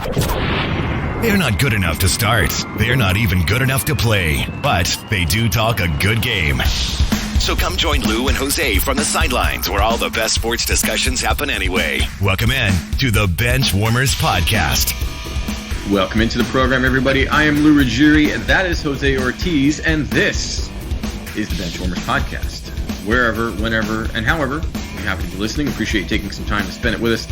They're not good enough to start. They're not even good enough to play. But they do talk a good game. So come join Lou and Jose from the sidelines where all the best sports discussions happen anyway. Welcome in to the Benchwarmerz podcast. Welcome into the program, everybody. I am Lou Ruggieri, and that is Jose Ortiz, and this is the Benchwarmerz podcast. Wherever, whenever, and however, we're happy to be listening. Appreciate you taking some time to spend it with us.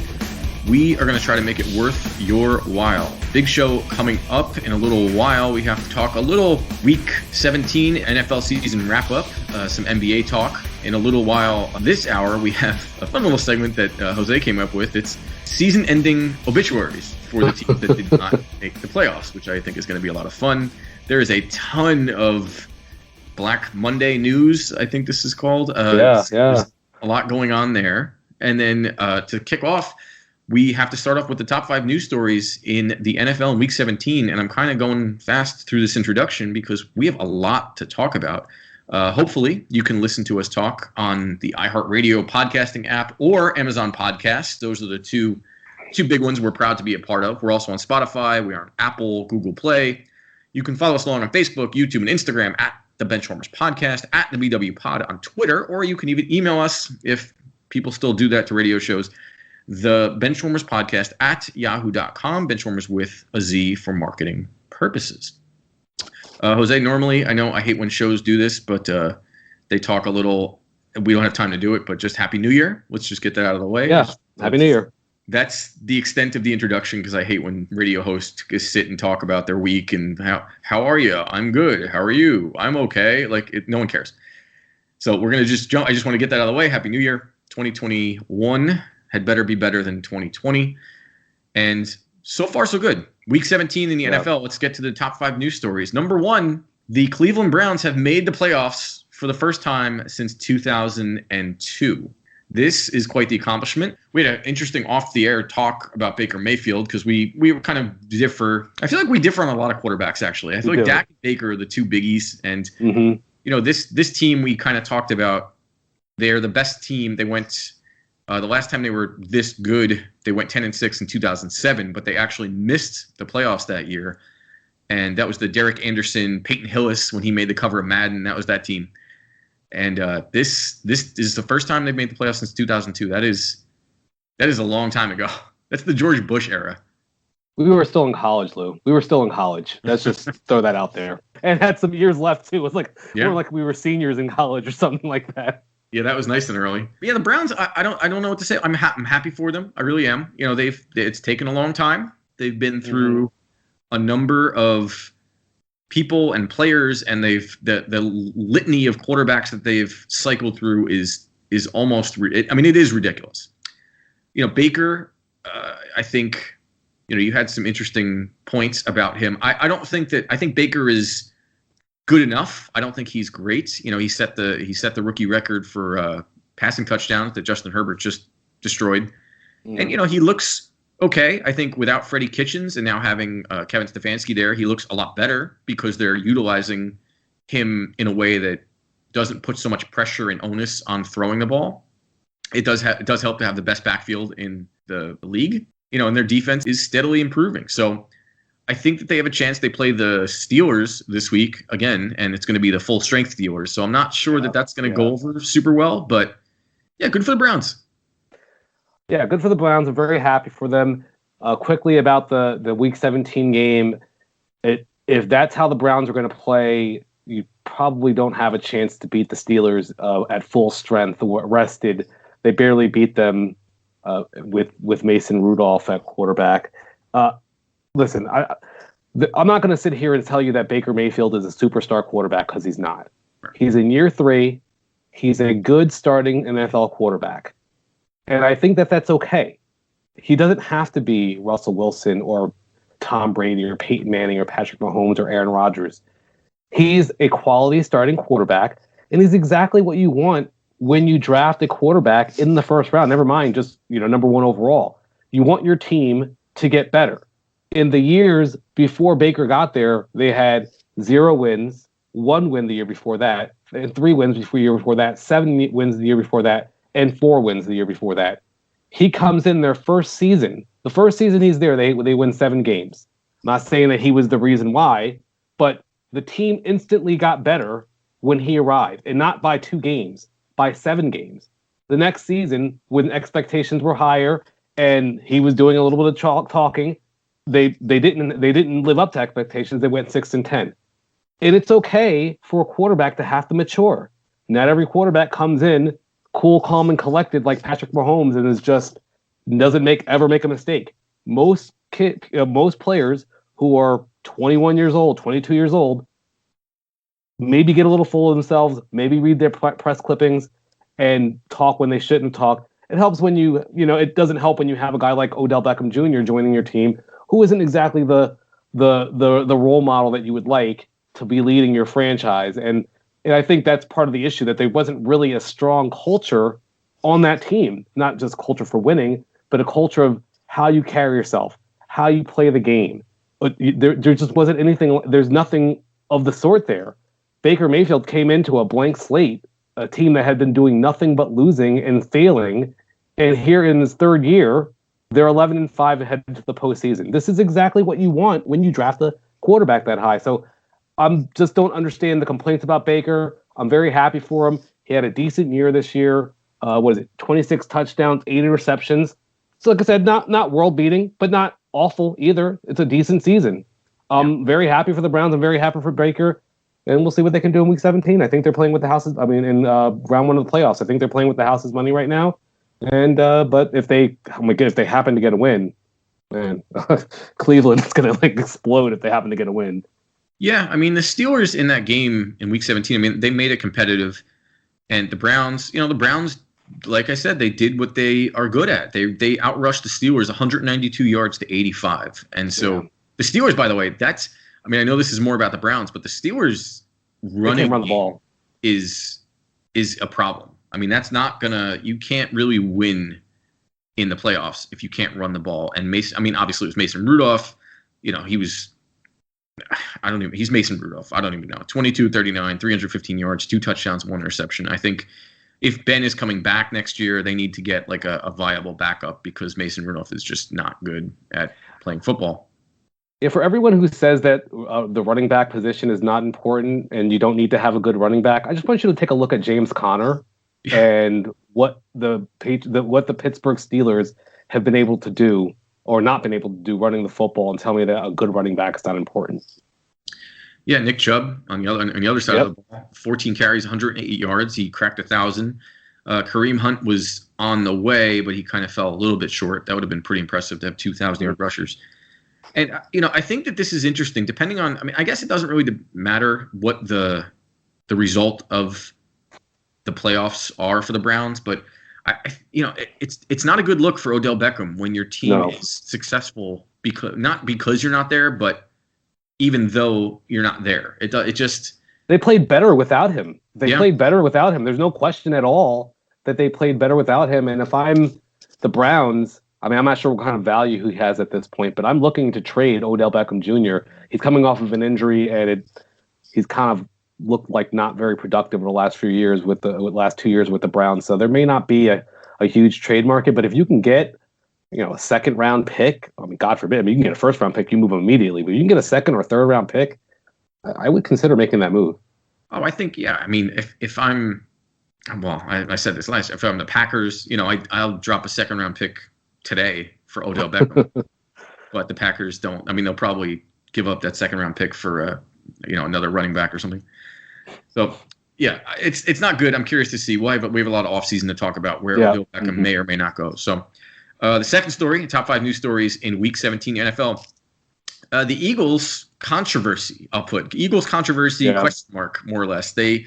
We are going to try to make it worth your while. Big show coming up in a little while. We have to talk a little Week 17 NFL season wrap-up, some NBA talk. In a little while this hour, we have a fun little segment that Jose came up with. It's season-ending obituaries for the teams that did not make the playoffs, which I think is going to be a lot of fun. There is a ton of Black Monday news, I think this is called. There's a lot going on there. And then to kick off, we have to start off with the top 5 news stories in the NFL in Week 17, and I'm kind of going fast through this introduction because we have a lot to talk about. Hopefully, you can listen to us talk on the iHeartRadio podcasting app or Amazon Podcasts. Those are the two big ones we're proud to be a part of. We're also on Spotify. We are on Apple, Google Play. You can follow us along on Facebook, YouTube, and Instagram at the Benchwarmerz Podcast, at the BW Pod on Twitter, or you can even email us if people still do that to radio shows. The Benchwarmerz Podcast at yahoo.com, Benchwarmerz with a Z for marketing purposes. Jose, normally, I know I hate when shows do this, but they talk a little, we don't have time to do it, but just Happy New Year. Let's just get that out of the way. Yeah, Happy New Year. That's the extent of the introduction because I hate when radio hosts just sit and talk about their week and how are you? I'm good. How are you? I'm okay. No one cares. So we're going to just jump. I just want to get that out of the way. Happy New Year. 2021 had better be better than 2020. And so far, so good. Week 17 in the NFL. Let's get to the top 5 news stories. Number 1, the Cleveland Browns have made the playoffs for the first time since 2002. This is quite the accomplishment. We had an interesting off-the-air talk about Baker Mayfield because we were kind of differ. I feel like we differ on a lot of quarterbacks, actually. I feel like Dak and Baker are the two biggies. And, this team we kind of talked about, they're the best team. They went the last time they were this good, they went 10-6 in 2007, but they actually missed the playoffs that year. And that was the Derek Anderson, Peyton Hillis, when he made the cover of Madden. That was that team. And this is the first time they've made the playoffs since 2002. That is a long time ago. That's the George Bush era. We were still in college, Lou. We were still in college. Let's just throw that out there. And had some years left, too. It was like we were seniors in college or something like that. Yeah, that was nice and early. But yeah, the Browns, I don't know what to say. I'm happy for them. I really am. It's taken a long time. They've been through a number of people and players, and the litany of quarterbacks that they've cycled through is almost it is ridiculous. Baker, I think you had some interesting points about him. I think Baker is good enough. I don't think he's great. He set the rookie record for passing touchdowns that Justin Herbert just destroyed. And he looks okay. I think without Freddie Kitchens and now having Kevin Stefanski there, he looks a lot better because they're utilizing him in a way that doesn't put so much pressure and onus on throwing the ball. It does help to have the best backfield in the league. And their defense is steadily improving. So I think that they have a chance. They play the Steelers this week again, and it's going to be the full-strength Steelers. So I'm not sure that's going to go over super well. But, yeah, good for the Browns. Yeah, good for the Browns. I'm very happy for them. Quickly about the Week 17 game, if that's how the Browns are going to play, you probably don't have a chance to beat the Steelers at full strength. Rested, they barely beat them with Mason Rudolph at quarterback. Listen, I'm not going to sit here and tell you that Baker Mayfield is a superstar quarterback because he's not. He's in year 3. He's a good starting NFL quarterback. And I think that that's okay. He doesn't have to be Russell Wilson or Tom Brady or Peyton Manning or Patrick Mahomes or Aaron Rodgers. He's a quality starting quarterback, and he's exactly what you want when you draft a quarterback in the first round. Never mind just number 1 overall. You want your team to get better. In the years before Baker got there, they had 0 wins, 1 win the year before that, and 3 wins the year before that, 7 wins the year before that, and 4 wins the year before that. He comes in their first season. The first season he's there, they win 7 games. I'm not saying that he was the reason why, but the team instantly got better when he arrived, and not by 2 games, by 7 games. The next season, when expectations were higher and he was doing a little bit of talking, they didn't live up to expectations. They went 6-10. And it's okay for a quarterback to have to mature. Not every quarterback comes in cool, calm, and collected like Patrick Mahomes and is just doesn't ever make a mistake. Most players who are 21 years old, 22 years old, maybe get a little full of themselves, maybe read their press clippings and talk when they shouldn't talk. It helps when it doesn't help when you have a guy like Odell Beckham Jr. joining your team, who isn't exactly the role model that you would like to be leading your franchise. And I think that's part of the issue, that there wasn't really a strong culture on that team, not just culture for winning, but a culture of how you carry yourself, how you play the game. There just wasn't anything. There's nothing of the sort there. Baker Mayfield came into a blank slate, a team that had been doing nothing but losing and failing. And here in his 3rd year, they're 11-5 and headed to the postseason. This is exactly what you want when you draft a quarterback that high. So I just don't understand the complaints about Baker. I'm very happy for him. He had a decent year this year. 26 touchdowns, 8 interceptions. So like I said, not world beating, but not awful either. It's a decent season. I'm very happy for the Browns. I'm very happy for Baker. And we'll see what they can do in Week 17. I think they're playing with the houses. I mean, in round 1 of the playoffs, I think they're playing with the house's money right now. And but if they happen to get a win, man, Cleveland is going to explode if they happen to get a win. Yeah, I mean, the Steelers in that game in Week 17, I mean, they made it competitive. And the Browns, like I said, they did what they are good at. They outrushed the Steelers 192 yards to 85. And so the Steelers, by the way, I know this is more about the Browns, but the Steelers running run the ball is a problem. I mean, that's not you can't really win in the playoffs if you can't run the ball. And obviously it was Mason Rudolph. He's Mason Rudolph. I don't even know. 22-39, 315 yards, 2 touchdowns, 1 interception. I think if Ben is coming back next year, they need to get a viable backup, because Mason Rudolph is just not good at playing football. Yeah, for everyone who says that the running back position is not important and you don't need to have a good running back, I just want you to take a look at James Conner and what the Pittsburgh Steelers have been able to do or not been able to do running the football, and tell me that a good running back is not important. Yeah, Nick Chubb on the other side of the ball, 14 carries, 108 yards. He cracked 1,000. Kareem Hunt was on the way, but he kind of fell a little bit short. That would have been pretty impressive to have 2,000-yard rushers. And, I think that this is interesting, depending on, I guess it doesn't really matter what the result of the playoffs are for the Browns, but it's not a good look for Odell Beckham when your team is successful, not because you're not there, but even though you're not there. They played better without him. Played better without him. There's no question at all that they played better without him. And if I'm the Browns, I'm not sure what kind of value he has at this point, but I'm looking to trade Odell Beckham Jr. He's coming off of an injury, and he's kind of looked like not very productive over the last few years with the last 2 years with the Browns. So there may not be a huge trade market, but if you can get, a second round pick, God forbid, you can get a first round pick, you move immediately, but you can get a second or third round pick, I would consider making that move. Oh, I think, yeah. If I'm, I said this last, if I'm the Packers, I'll drop a second round pick today for Odell Beckham, but the Packers don't. They'll probably give up that second round pick for another running back or something. So yeah, it's not good. I'm curious to see. We have a lot of offseason to talk about where Odell Beckham may or may not go. So the second story, top 5 news stories in Week 17 NFL. The Eagles controversy. I'll put Eagles controversy question mark, more or less. They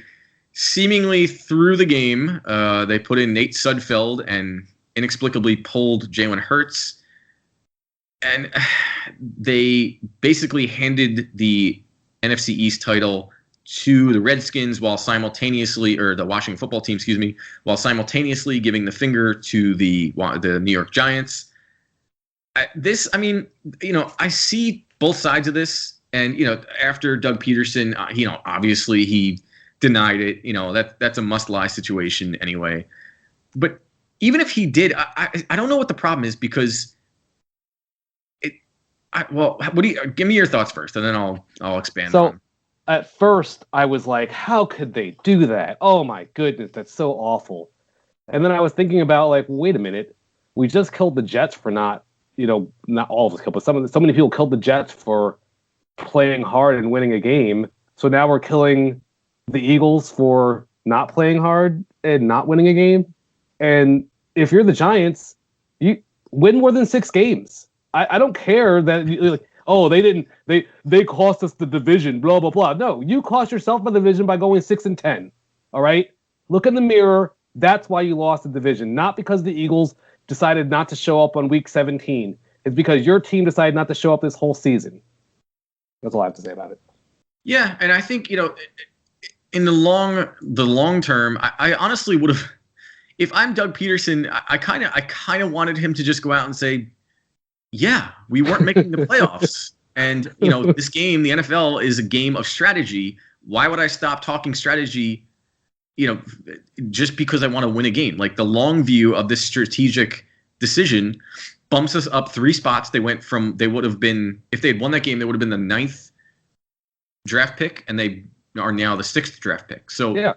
seemingly threw the game. They put in Nate Sudfeld and inexplicably pulled Jalen Hurts, and they basically handed the NFC East title to the Redskins while simultaneously, or the Washington football team, while simultaneously giving the finger to the New York Giants. I see both sides of this, and after Doug Peterson, obviously he denied it. That's a must-lie situation anyway. But even if he did, I don't know what the problem is because what do you give me your thoughts first, and then I'll expand. So at first I was like, how could they do that? Oh my goodness, that's so awful. And then I was thinking about like, wait a minute, we just killed the Jets for not all of us killed, but so many people killed the Jets for playing hard and winning a game. So now we're killing the Eagles for not playing hard and not winning a game. And if you're the Giants, you win more than 6 games. I don't care that they cost us the division, blah blah blah. No, you cost yourself the division by going 6-10. All right, look in the mirror. That's why you lost the division, not because the Eagles decided not to show up on week 17. It's because your team decided not to show up this whole season. That's all I have to say about it. Yeah, and I think in the long term, I honestly would have. If I'm Doug Peterson, I kind of wanted him to just go out and say, yeah, we weren't making the playoffs. And, this game, the NFL, is a game of strategy. Why would I stop talking strategy, just because I want to win a game? Like, the long view of this strategic decision bumps us up 3 spots. They would have been, if they had won that game, they would have been the 9th draft pick, and they are now the 6th draft pick. So, yeah.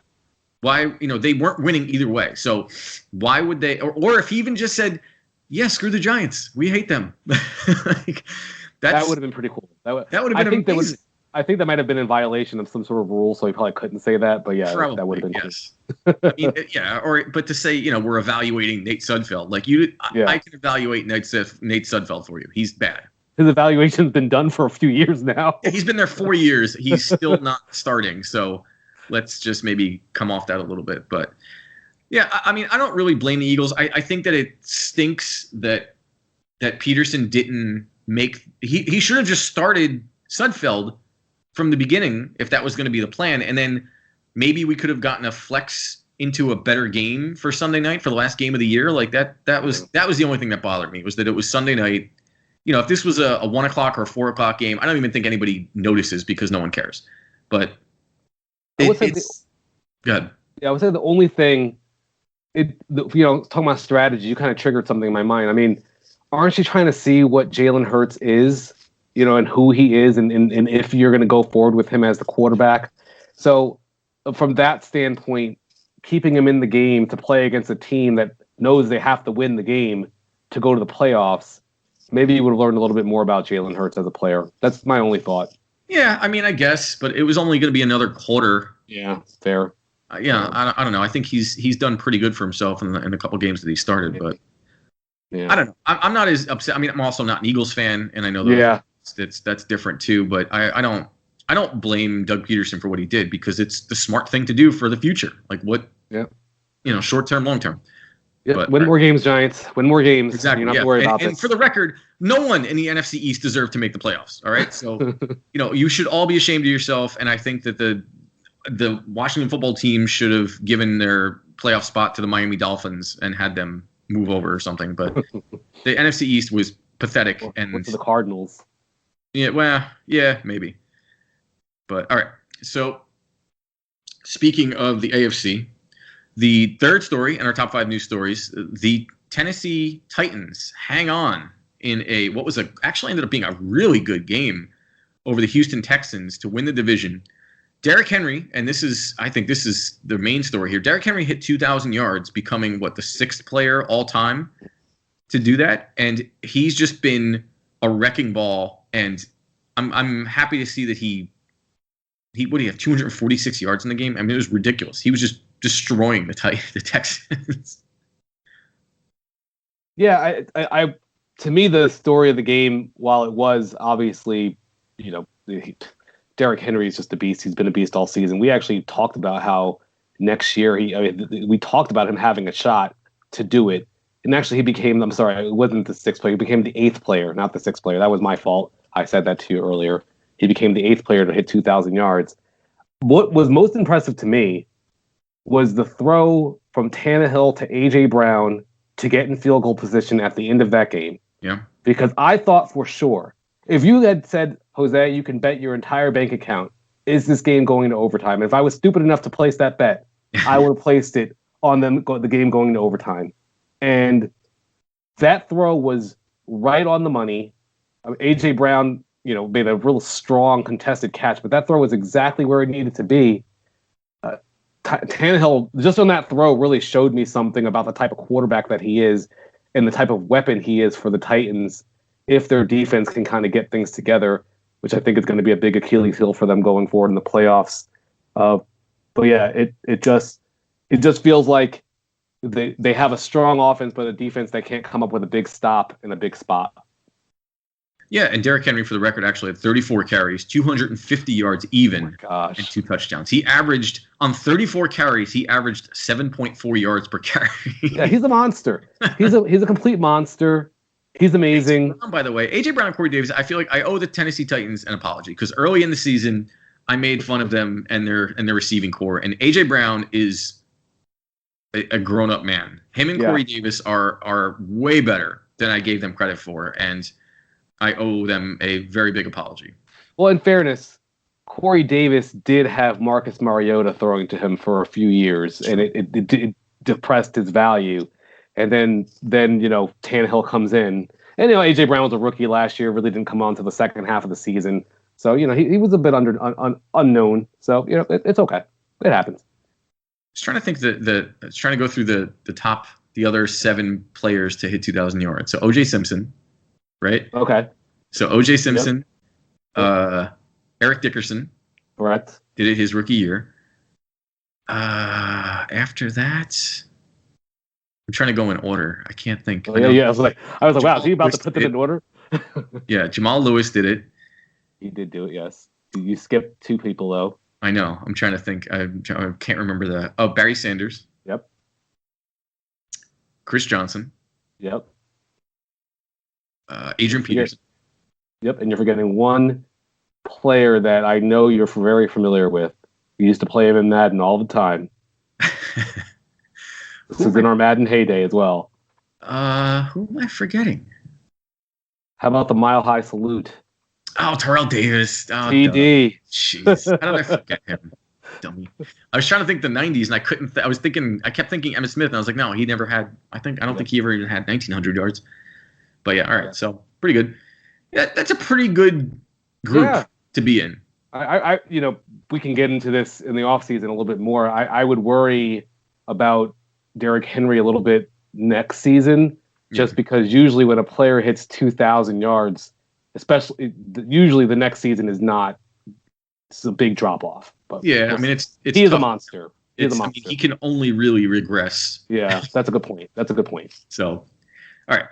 Why, they weren't winning either way. So why would they, or if he even just said, yeah, screw the Giants, we hate them. Like, that would have been pretty cool. That would have been amazing. I think that might have been in violation of some sort of rule, so he probably couldn't say that. But yeah, probably, that would have been yes. Cool. But to say, we're evaluating Nate Sudfeld, like I can evaluate Nate Sudfeld for you. He's bad. His evaluation's been done for a few years now. He's been there 4 years. He's still not starting. So let's just maybe come off that a little bit. But yeah, I mean, I don't really blame the Eagles. I think that it stinks that Peterson didn't make – he should have just started Sudfeld from the beginning if that was going to be the plan. And then maybe we could have gotten a flex into a better game for Sunday night for the last game of the year. Like that was the only thing that bothered me, was that it was Sunday night. If this was a 1 o'clock or a 4 o'clock game, I don't even think anybody notices because no one cares. But it's good. Yeah, I would say the only thing, talking about strategy, you kind of triggered something in my mind. I mean, aren't you trying to see what Jalen Hurts is, and who he is, and if you're going to go forward with him as the quarterback? So from that standpoint, keeping him in the game to play against a team that knows they have to win the game to go to the playoffs, maybe you would have learned a little bit more about Jalen Hurts as a player. That's my only thought. Yeah, I mean, I guess, but it was only going to be another quarter. Yeah, fair. I don't know. I think he's done pretty good for himself in the couple games that he started, but I don't know. I'm not as upset. I mean, I'm also not an Eagles fan, and I know that's different too. But I don't blame Doug Peterson for what he did, because it's the smart thing to do for the future. Like what? Yeah. Short term, long term. Yeah, win more games, Giants. Win more games. Exactly. You're not worried about this. And for the record, no one in the NFC East deserved to make the playoffs. All right. So, you should all be ashamed of yourself. And I think that the Washington football team should have given their playoff spot to the Miami Dolphins and had them move over or something. But the NFC East was pathetic. And to the Cardinals. Yeah. Well, yeah, maybe. But all right. So, speaking of the AFC. The third story in our top 5 news stories, the Tennessee Titans hang on in actually ended up being a really good game over the Houston Texans to win the division. Derrick Henry, and I think this is the main story here. Derrick Henry hit 2,000 yards, becoming the 6th player all time to do that. And he's just been a wrecking ball. And I'm happy to see that he what do you have, 246 yards in the game? I mean, it was ridiculous. He was just destroying the Texans. Yeah, I to me, the story of the game, while it was obviously, Derrick Henry is just a beast. He's been a beast all season. We actually talked about how next year we talked about him having a shot to do it. And actually, he became, I'm sorry, it wasn't the 6th player. He became the 8th player, not the 6th player. That was my fault. I said that to you earlier. He became the 8th player to hit 2,000 yards. What was most impressive to me was the throw from Tannehill to A.J. Brown to get in field goal position at the end of that game. Yeah. Because I thought for sure, if you had said, Jose, you can bet your entire bank account, is this game going to overtime? If I was stupid enough to place that bet, I would have placed it on the game going to overtime. And that throw was right on the money. A.J. Brown, made a real strong contested catch, but that throw was exactly where it needed to be. Tannehill, just on that throw, really showed me something about the type of quarterback that he is and the type of weapon he is for the Titans if their defense can kind of get things together, which I think is going to be a big Achilles heel for them going forward in the playoffs. But yeah, it just feels like they have a strong offense, but a defense that can't come up with a big stop in a big spot. Yeah, and Derrick Henry, for the record, actually had 34 carries, 250 yards even, and 2 touchdowns. He averaged, on 34 carries, 7.4 yards per carry. Yeah, he's a monster. He's a complete monster. He's amazing. A.J. Brown, by the way, A.J. Brown and Corey Davis, I feel like I owe the Tennessee Titans an apology because early in the season, I made fun of them and their receiving core, and A.J. Brown is a grown-up man. Him and Corey Davis are way better than I gave them credit for, and I owe them a very big apology. Well, in fairness, Corey Davis did have Marcus Mariota throwing to him for a few years, and it depressed his value. And then Tannehill comes in. And, A.J. Brown was a rookie last year, really didn't come on to the second half of the season. So, he was a bit unknown. So, it's okay. It happens. I was trying to think I was trying to go through the other 7 players to hit 2,000 yards. So, O.J. Simpson. Right? Okay. So O.J. Simpson, Eric Dickerson. Correct. Did it his rookie year. After that, I'm trying to go in order. I can't think. Yeah. I was like, wow, is he about to put them in order? Yeah, Jamal Lewis did it. He did do it, yes. You skipped 2 people, though. I know. I'm trying to think. I can't remember that. Oh, Barry Sanders. Yep. Chris Johnson. Yep. Adrian Peterson. Yep, and you're forgetting one player that I know you're very familiar with. We used to play him in Madden all the time. This is in our Madden heyday as well. Who am I forgetting? How about the Mile High Salute? Oh, Terrell Davis. Oh, TD. Jeez. How did I forget him? Dummy. I was trying to think the 90s, and I couldn't. I kept thinking Emmitt Smith, and I was like, no, he never had. I don't think he ever even had 1,900 yards. But yeah, all right. So pretty good. Yeah, that's a pretty good group to be in. I we can get into this in the offseason a little bit more. I would worry about Derrick Henry a little bit next season, just because usually when a player hits 2,000 yards, usually the next season is not. It's a big drop off. But yeah, I mean it's he is a monster. He can only really regress. Yeah, that's a good point. So, all right.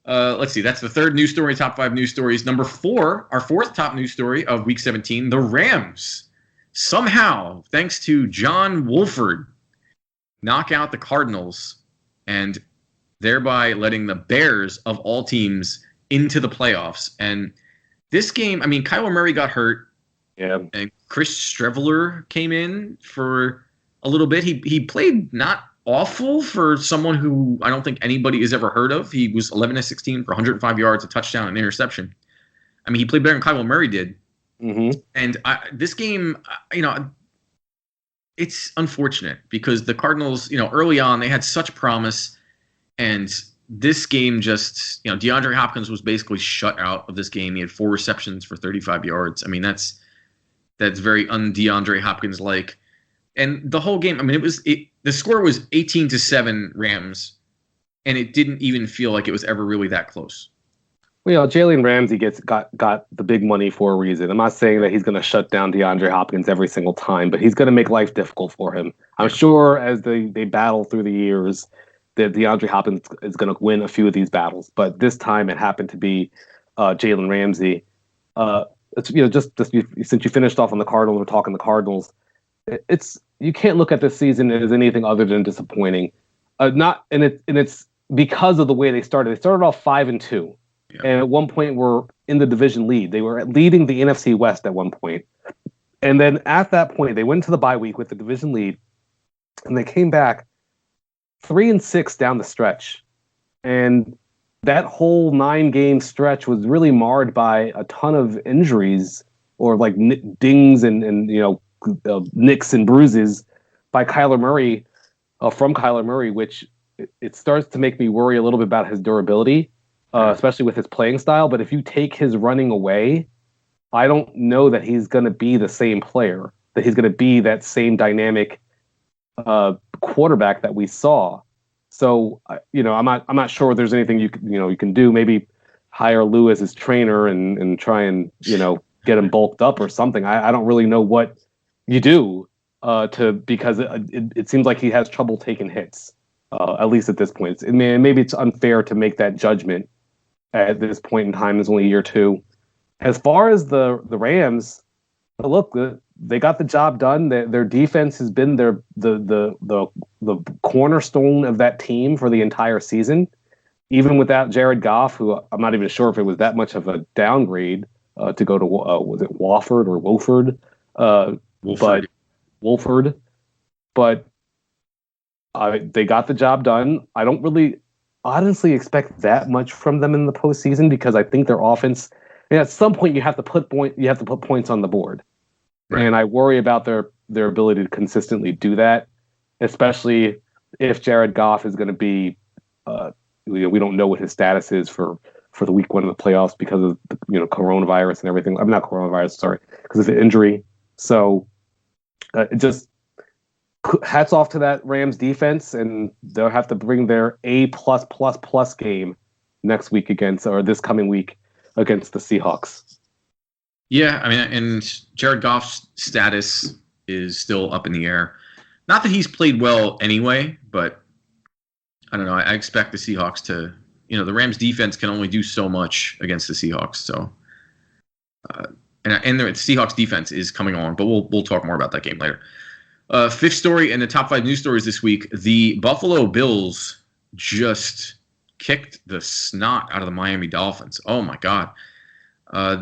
Let's see. That's the third news story, top 5 news stories. Number 4, our 4th top news story of Week 17, the Rams somehow, thanks to John Wolford, knock out the Cardinals and thereby letting the Bears, of all teams, into the playoffs. And this game, I mean, Kyler Murray got hurt. Yeah. And Chris Streveler came in for a little bit. He played not awful for someone who I don't think anybody has ever heard of. He was 11-16 for 105 yards, a touchdown, and an interception. I mean, he played better than Kyler Murray did. Mm-hmm. And this game, it's unfortunate because the Cardinals, early on, they had such promise. And this game just, DeAndre Hopkins was basically shut out of this game. He had 4 receptions for 35 yards. I mean, that's very un-DeAndre Hopkins-like. And the whole game, I mean, the score was 18-7 Rams, and it didn't even feel like it was ever really that close. Well, Jalen Ramsey got the big money for a reason. I'm not saying that he's going to shut down DeAndre Hopkins every single time, but he's going to make life difficult for him. I'm sure as they battle through the years, that DeAndre Hopkins is going to win a few of these battles. But this time it happened to be Jalen Ramsey. It's, just since you finished off on the Cardinals, we're talking the Cardinals. You can't look at this season as anything other than disappointing. It's because of the way they started. They started off 5-2, and at one point were in the division lead. They were leading the NFC West at one point, and then at that point they went to the bye week with the division lead, and they came back 3-6 down the stretch, and that whole 9-game stretch was really marred by a ton of injuries or like dings and nicks and bruises by Kyler Murray, from Kyler Murray, which it starts to make me worry a little bit about his durability, especially with his playing style. But if you take his running away, I don't know that he's going to be the same player, that he's going to be that same dynamic quarterback that we saw. So, I'm not sure there's anything you can do. Maybe hire Lou as his trainer and try and, get him bulked up or something. I don't really know what you do because it seems like he has trouble taking hits, at least at this point. Maybe it's unfair to make that judgment at this point in time. It's only a year or two. As far as the Rams, look, they got the job done. Their defense has been the cornerstone of that team for the entire season, even without Jared Goff, who I'm not even sure if it was that much of a downgrade to go to was it Wofford or Wolford? Wolford. But they got the job done. I don't really honestly expect that much from them in the postseason because I think their offense. At some point, you have to put points on the board, right. And I worry about their ability to consistently do that, especially if Jared Goff is going to be. We don't know what his status is for the week 1 of the playoffs because of coronavirus and everything. I'm not coronavirus, sorry, because of the injury. So, just hats off to that Rams defense, and they'll have to bring their A+++ game next week this coming week. Against the Seahawks. Yeah, I mean, and Jared Goff's status is still up in the air. Not that he's played well anyway, but I don't know. I expect the Seahawks to, the Rams defense can only do so much against the Seahawks. So, and the Seahawks defense is coming on, but we'll talk more about that game later. Fifth story in the top 5 news stories this week: the Buffalo Bills just kicked the snot out of the Miami Dolphins. Oh, my God.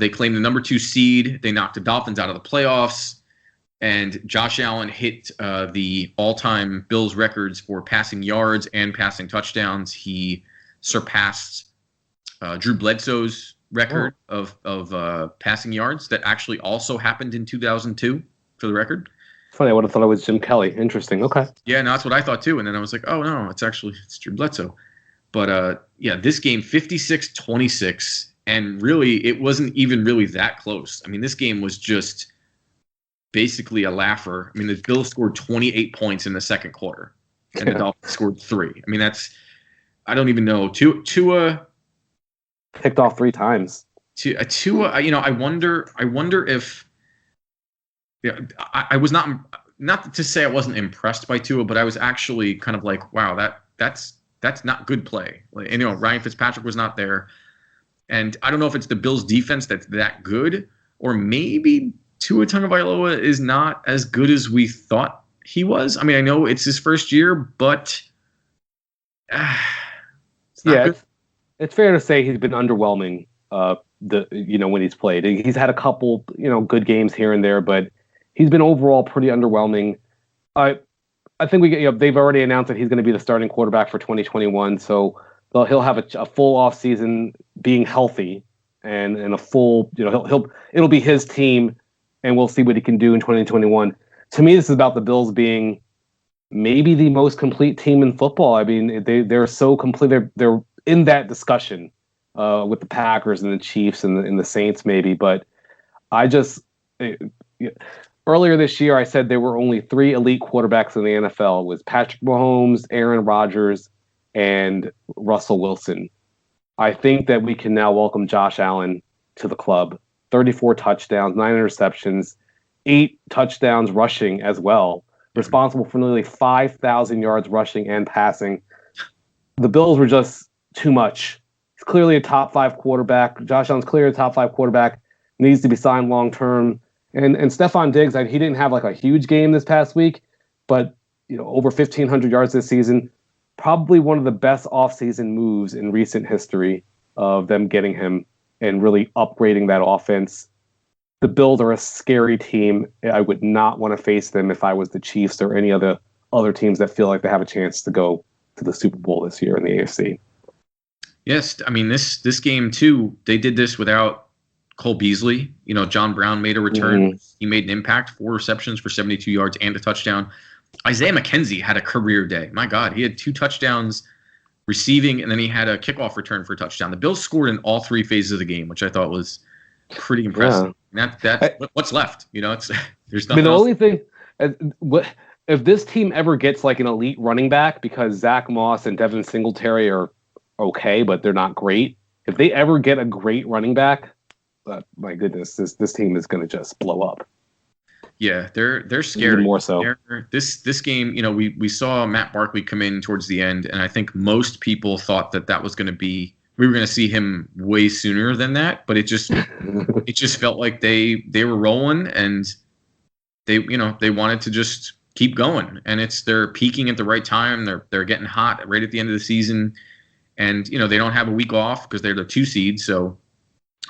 They claimed the number 2 seed. They knocked the Dolphins out of the playoffs. And Josh Allen hit the all-time Bills records for passing yards and passing touchdowns. He surpassed Drew Bledsoe's record of passing yards that actually also happened in 2002 for the record. Funny, I would have thought it was Jim Kelly. Interesting. Okay. Yeah, no, that's what I thought too. And then I was like, oh, no, it's Drew Bledsoe. But, this game, 56-26, and really, it wasn't even really that close. I mean, this game was just basically a laugher. I mean, the Bills scored 28 points in the second quarter, and the Dolphins scored 3. I mean, I don't even know. Tua picked off 3 times. Tua, I wonder if I was not to say I wasn't impressed by Tua, but I was actually kind of like, wow, that's not good play. Ryan Fitzpatrick was not there. And I don't know if it's the Bills defense that's that good, or maybe Tua Tagovailoa is not as good as we thought he was. I mean, I know it's his first year, but it's not good. It's fair to say he's been underwhelming when he's played. He's had a couple, good games here and there, but he's been overall pretty underwhelming. I think they've already announced that he's going to be the starting quarterback for 2021. So he'll have a full off season being healthy and a full, it'll be his team, and we'll see what he can do in 2021. To me, this is about the Bills being maybe the most complete team in football. I mean, they're so complete. They're in that discussion with the Packers and the Chiefs and the Saints maybe, but I just. Earlier this year, I said there were only 3 elite quarterbacks in the NFL. It was Patrick Mahomes, Aaron Rodgers, and Russell Wilson. I think that we can now welcome Josh Allen to the club. 34 touchdowns, 9 interceptions, 8 touchdowns rushing as well. Responsible for nearly 5,000 yards rushing and passing. The Bills were just too much. He's clearly a top 5 quarterback. Josh Allen's clearly a top 5 quarterback. Needs to be signed long term. And Stephon Diggs, he didn't have like a huge game this past week, but over 1,500 yards this season. Probably one of the best offseason moves in recent history of them getting him and really upgrading that offense. The Bills are a scary team. I would not want to face them if I was the Chiefs or any other teams that feel like they have a chance to go to the Super Bowl this year in the AFC. Yes, I mean this game too. They did this without Cole Beasley. John Brown made a return. Mm-hmm. He made an impact, 4 receptions for 72 yards and a touchdown. Isaiah McKenzie had a career day. My God, he had 2 touchdowns receiving, and then he had a kickoff return for a touchdown. The Bills scored in all 3 phases of the game, which I thought was pretty impressive. Yeah. That's what's left. It's there's nothing. The else. only thing, if this team ever gets like an elite running back, because Zach Moss and Devin Singletary are okay, but they're not great. If they ever get a great running back, my goodness, this team is going to just blow up. Yeah, they're scary. Even more so. This game, we saw Matt Barkley come in towards the end, and I think most people thought that was going to be, we were going to see him way sooner than that. But it just felt like they were rolling, and they wanted to just keep going, and they're peaking at the right time. They're getting hot right at the end of the season, and they don't have a week off because they're the 2 seed, so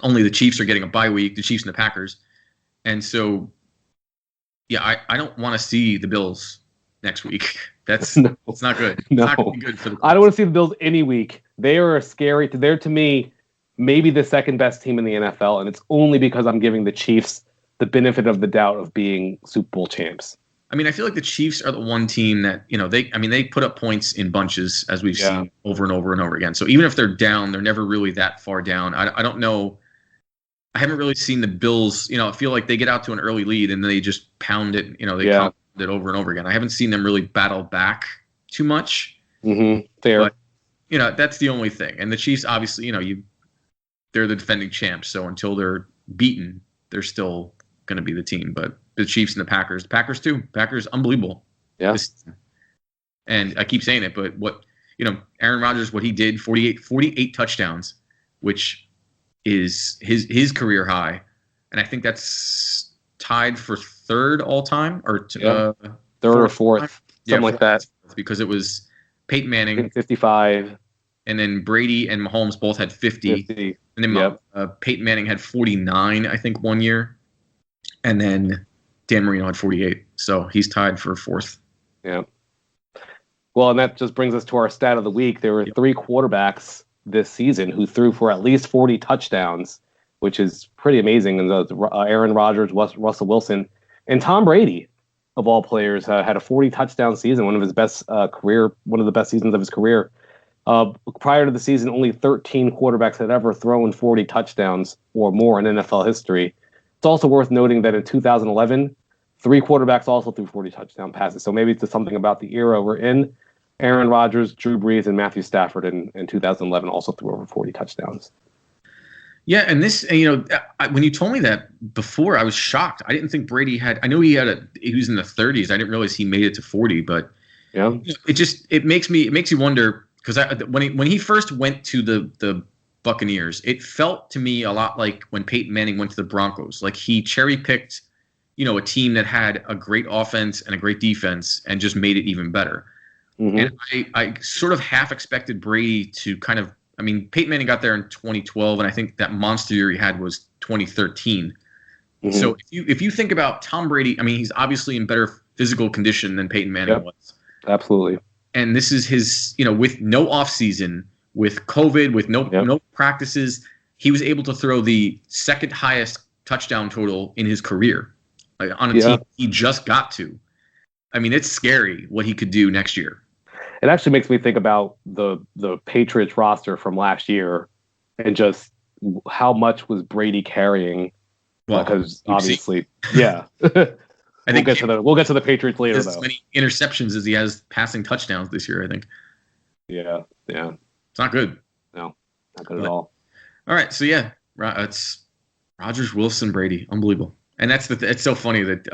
only the Chiefs are getting a bye week, the Chiefs and the Packers, and so. Yeah, I don't want to see the Bills next week. It's not good. It's not going to be good for the Bills. I don't want to see the Bills any week. They are they're to me maybe the second best team in the NFL, and it's only because I'm giving the Chiefs the benefit of the doubt of being Super Bowl champs. I mean, I feel like the Chiefs are the one team that, they put up points in bunches, as we've seen over and over and over again. So even if they're down, they're never really that far down. I don't know. I haven't really seen the Bills, I feel like they get out to an early lead and they just pound it, they pound it over and over again. I haven't seen them really battle back too much. Mm-hmm. Fair. But, that's the only thing. And the Chiefs, obviously, they're the defending champs. So until they're beaten, they're still going to be the team. But the Chiefs and the Packers too. Packers, unbelievable. Yeah. And I keep saying it, but Aaron Rodgers, what he did, 48 touchdowns, which is his career high, and I think that's tied for 3rd all time, or 3rd or 4th, something like that. Because it was Peyton Manning 55, and then Brady and Mahomes both had 50. And then Peyton Manning had 49, I think, one year, and then Dan Marino had 48. So he's tied for 4th. Yeah. Well, and that just brings us to our stat of the week. There were 3 quarterbacks this season who threw for at least 40 touchdowns, which is pretty amazing. And Aaron Rodgers, Russell Wilson, and Tom Brady, of all players, had a 40 touchdown season, one of the best seasons of his career. Prior to the season, only 13 quarterbacks had ever thrown 40 touchdowns or more in NFL history. It's also worth noting that in 2011, 3 quarterbacks also threw 40 touchdown passes. So maybe it's just something about the era we're in. Aaron Rodgers, Drew Brees, and Matthew Stafford in 2011 also threw over 40 touchdowns. Yeah, and this, when you told me that before, I was shocked. I didn't think Brady had. I knew he was in the 30s. I didn't realize he made it to 40. But it makes you wonder, because when he first went to the Buccaneers, it felt to me a lot like when Peyton Manning went to the Broncos. Like he cherry picked, a team that had a great offense and a great defense and just made it even better. Mm-hmm. And I sort of half expected Brady to kind of, Peyton Manning got there in 2012, and I think that monster year he had was 2013. Mm-hmm. So if you think about Tom Brady, he's obviously in better physical condition than Peyton Manning was. Absolutely. And this is his, with no offseason, with COVID, with no practices, he was able to throw the 2nd highest touchdown total in his career on a team he just got to. It's scary what he could do next year. It actually makes me think about the Patriots roster from last year and just how much was Brady carrying. Well, because obviously, I think we'll get to the Patriots later, though. As many interceptions as he has passing touchdowns this year, I think. Yeah. It's not good. No, not good at all. All right, so it's Rodgers, Wilson, Brady, unbelievable, and it's so funny that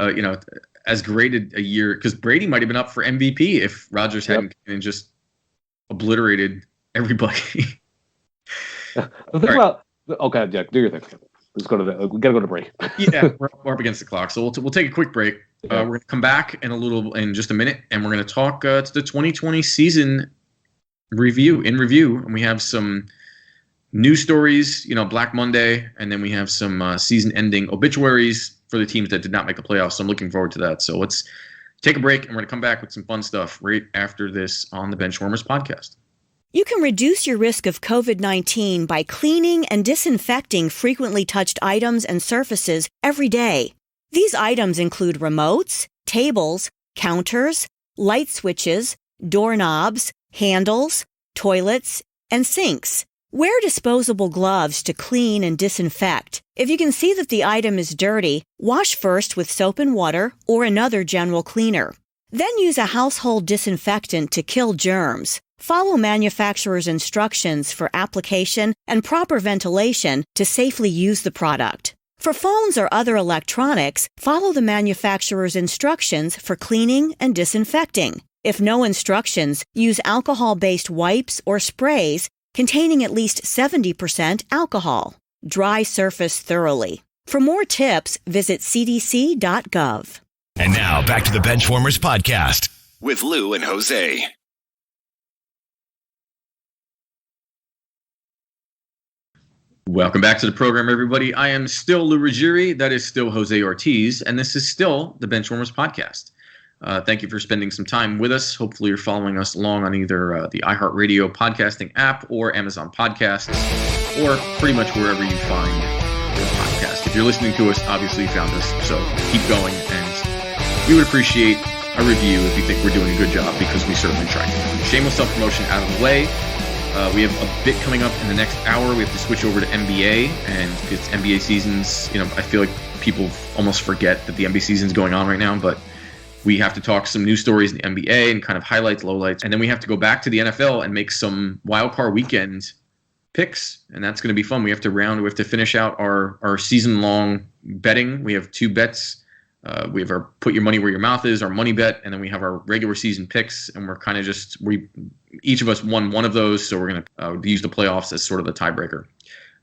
as great a year, because Brady might have been up for MVP if Rodgers hadn't come in and just obliterated everybody. The thing about okay, Jack, do your thing. We gotta go to break. We're up against the clock, so we'll take a quick break. We're gonna come back in just a minute, and we're gonna talk to the 2020 season review, and we have some news stories, Black Monday, and then we have some season-ending obituaries for the teams that did not make the playoffs. So I'm looking forward to that. So let's take a break, and we're going to come back with some fun stuff right after this on the Benchwarmerz podcast. You can reduce your risk of COVID-19 by cleaning and disinfecting frequently touched items and surfaces every day. These items include remotes, tables, counters, light switches, doorknobs, handles, toilets, and sinks. Wear disposable gloves to clean and disinfect. If you can see that the item is dirty, wash first with soap and water or another general cleaner. Then use a household disinfectant to kill germs. Follow manufacturer's instructions for application and proper ventilation to safely use the product. For phones or other electronics, follow the manufacturer's instructions for cleaning and disinfecting. If no instructions, use alcohol-based wipes or sprays containing at least 70% alcohol. Dry surface thoroughly. For more tips, visit cdc.gov. And now back to the Benchwarmers podcast with Lou and Jose. Welcome back to the program, everybody. I am still Lou Ruggieri. That is still Jose Ortiz. And this is still the Benchwarmers podcast. Thank you for spending some time with us. Hopefully you're following us along on either the iHeartRadio podcasting app or Amazon Podcasts, or pretty much wherever you find your podcast. If you're listening to us, obviously you found us, so keep going. And we would appreciate a review if you think we're doing a good job, because we certainly try to. Shameless self-promotion out of the way. We have a bit coming up in the next hour. We have to switch over to NBA, and it's NBA seasons. I feel like people almost forget that the NBA season's going on right now, but we have to talk some news stories in the NBA and kind of highlights, lowlights, and then we have to go back to the NFL and make some wild card weekend picks, and that's going to be fun. We have to finish out our season-long betting. We have 2 bets. We have our put your money where your mouth is, our money bet, and then we have our regular season picks, and we're kind of each of us won one of those, so we're going to use the playoffs as sort of the tiebreaker.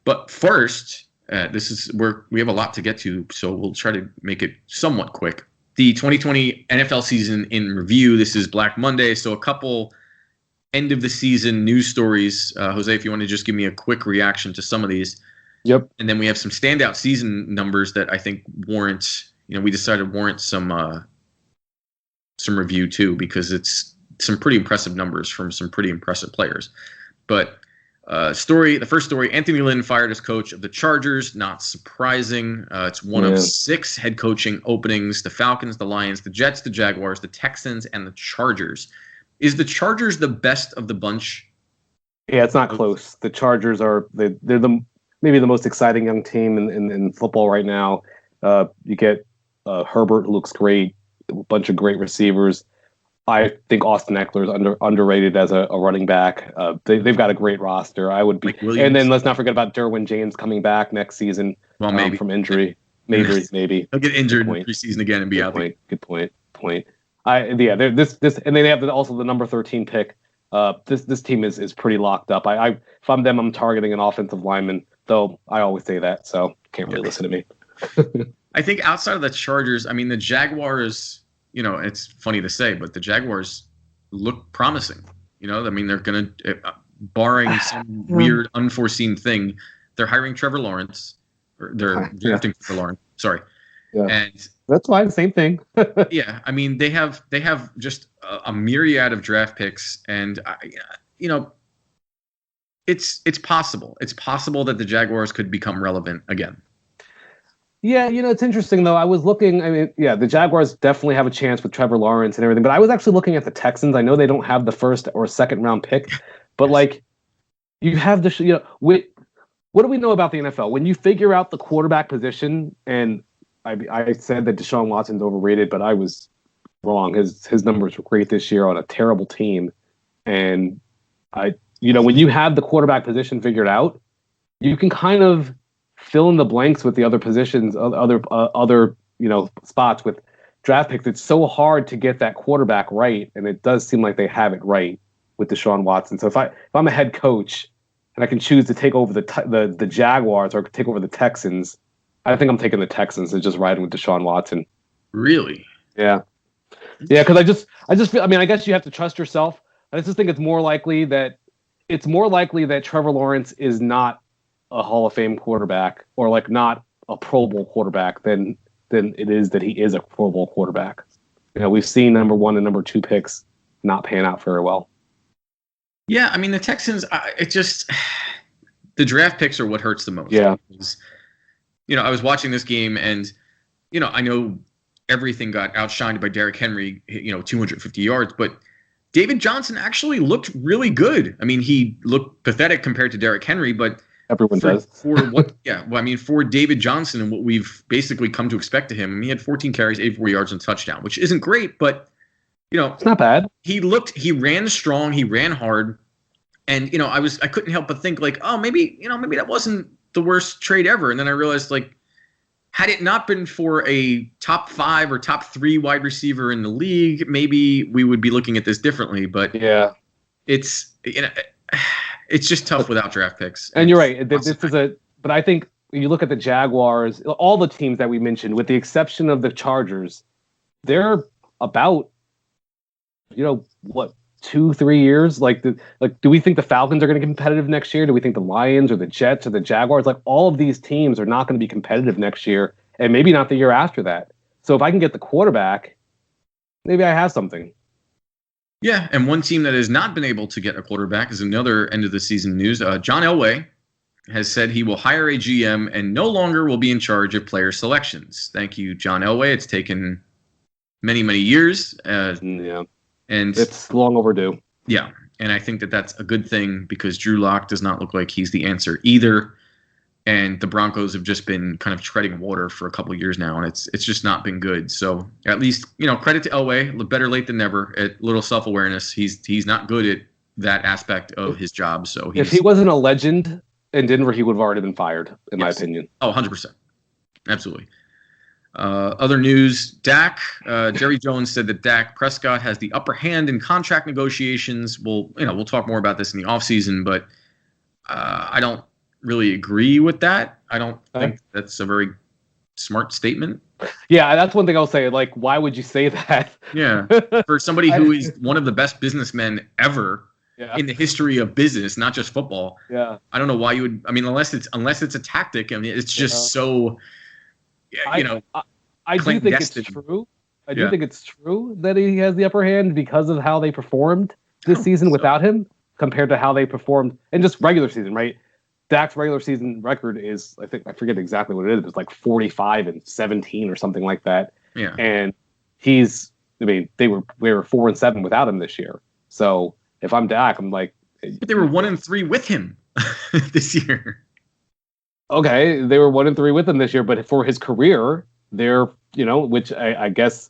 But first, we have a lot to get to, so we'll try to make it somewhat quick. The 2020 NFL season in review. This is Black Monday, so a couple end of the season news stories. Jose, if you want to just give me a quick reaction to some of these. Yep. And then we have some standout season numbers that I think warrant some review too, because it's some pretty impressive numbers from some pretty impressive players. But the first story, Anthony Lynn fired as coach of the Chargers. Not surprising. It's one of 6 head coaching openings: the Falcons, the Lions, the Jets, the Jaguars, the Texans, and the Chargers. Is the Chargers the best of the bunch? Yeah, it's not close. The Chargers they're maybe the most exciting young team in football right now. You get Herbert, who looks great, a bunch of great receivers. I think Austin Eckler is underrated as a running back. They've got a great roster. And then let's not forget about Derwin James coming back next season. Well, maybe from injury. Maybe he'll get injured in preseason again and be out. Good point. This and they have also the number 13 pick. This team is pretty locked up. If I'm them, I'm targeting an offensive lineman. Though I always say that, so can't really listen to me. I think outside of the Chargers, I mean, the Jaguars, it's funny to say, but the Jaguars look promising. I mean, they're going to, barring some weird unforeseen thing, they're hiring Trevor Lawrence, or they're drafting Trevor Lawrence. Sorry. Yeah. And that's fine. Same thing. Yeah. I mean, they have just a myriad of draft picks, and, it's possible. It's possible that the Jaguars could become relevant again. Yeah, it's interesting, though. I was looking, the Jaguars definitely have a chance with Trevor Lawrence and everything, but I was actually looking at the Texans. I know they don't have the first or second round pick, but you have what do we know about the NFL? When you figure out the quarterback position, and I said that Deshaun Watson's overrated, but I was wrong. His numbers were great this year on a terrible team. And when you have the quarterback position figured out, you can kind of fill in the blanks with the other positions, other spots with draft picks. It's so hard to get that quarterback right, and it does seem like they have it right with Deshaun Watson. So if I'm a head coach and I can choose to take over the Jaguars or take over the Texans, I think I'm taking the Texans and just riding with Deshaun Watson. Really? Yeah, because I just feel. I guess you have to trust yourself. I just think it's more likely that Trevor Lawrence is not a Hall of Fame quarterback, or not a Pro Bowl quarterback, than it is that he is a Pro Bowl quarterback. We've seen number 1 and number 2 picks not pan out very well. Yeah, the Texans, the draft picks are what hurts the most. Yeah. I was watching this game, and I know everything got outshined by Derrick Henry, 250 yards. But David Johnson actually looked really good. I mean, he looked pathetic compared to Derrick Henry, but everyone does. For David Johnson and what we've basically come to expect to him, I mean, he had 14 carries, 84 yards, and a touchdown, which isn't great, but it's not bad. He ran strong, he ran hard, and I couldn't help but think like, oh, maybe that wasn't the worst trade ever. And then I realized, like, had it not been for a top 5 or top 3 wide receiver in the league, maybe we would be looking at this differently. But yeah, it's just tough without draft picks. And you're right. But I think when you look at the Jaguars, all the teams that we mentioned, with the exception of the Chargers, they're about 2-3 years. Like, do we think the Falcons are going to be competitive next year? Do we think the Lions or the Jets or the Jaguars, like all of these teams, are not going to be competitive next year, and maybe not the year after that? So if I can get the quarterback, maybe I have something. Yeah, and one team that has not been able to get a quarterback is another end of the season news. John Elway has said he will hire a GM and no longer will be in charge of player selections. Thank you, John Elway. It's taken many, many years. And it's long overdue. Yeah, and I think that that's a good thing because Drew Lock does not look like he's the answer either. And the Broncos have just been kind of treading water for a couple of years now, and it's just not been good. So at least, credit to Elway, better late than never. At little self-awareness, he's not good at that aspect of his job. So if he wasn't a legend in Denver, he would have already been fired, in my opinion. Oh, 100%. Absolutely. Other news, Dak. Jerry Jones said that Dak Prescott has the upper hand in contract negotiations. We'll talk more about this in the offseason, but I don't really agree with that. I don't think that's a very smart statement. Yeah, that's one thing I'll say. Like, why would you say that? Yeah, for somebody who is one of the best businessmen ever in the history of business, not just football. Yeah, I don't know why you would. I mean, unless it's a tactic. I mean, it's just so. I do think it's true. I do think it's true that he has the upper hand because of how they performed this season without him compared to how they performed in just regular season, right? Dak's regular season record is, I forget exactly what it is. It's like 45-17 or something like that. Yeah. And we were 4-7 without him this year. So if I'm Dak, I'm like, but they were 1-3 with him this year. Okay, they were 1-3 with him this year, but for his career, they're, which I guess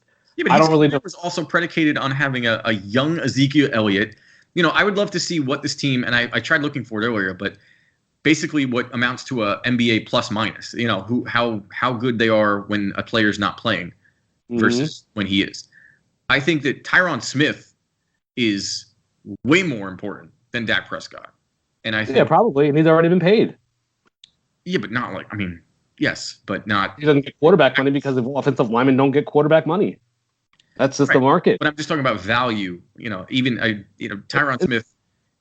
I don't really know. It was also predicated on having a young Ezekiel Elliott. I would love to see what this team, and I tried looking for it earlier, but basically what amounts to a NBA plus minus. How good they are when a player's not playing versus when he is. I think that Tyron Smith is way more important than Dak Prescott, and I think probably, and he's already been paid. Yeah, but not yes, but not. He doesn't get quarterback money because of offensive linemen don't get quarterback money. That's just the market. But I'm just talking about value. Tyron Smith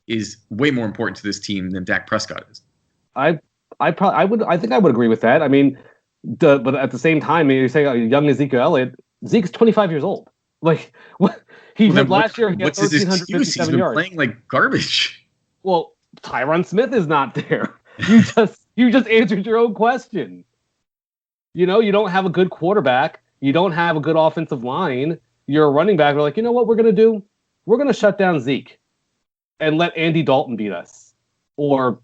is way more important to this team than Dak Prescott is. I think I would agree with that. I mean, but at the same time, you say young Ezekiel Elliott. Zeke's 25 years old. Like last year he had 1,357 yards. Playing like garbage. Well, Tyron Smith is not there. You just answered your own question. You don't have a good quarterback. You don't have a good offensive line. You're a running back. We're like, you know what we're going to do? We're going to shut down Zeke and let Andy Dalton beat us. Or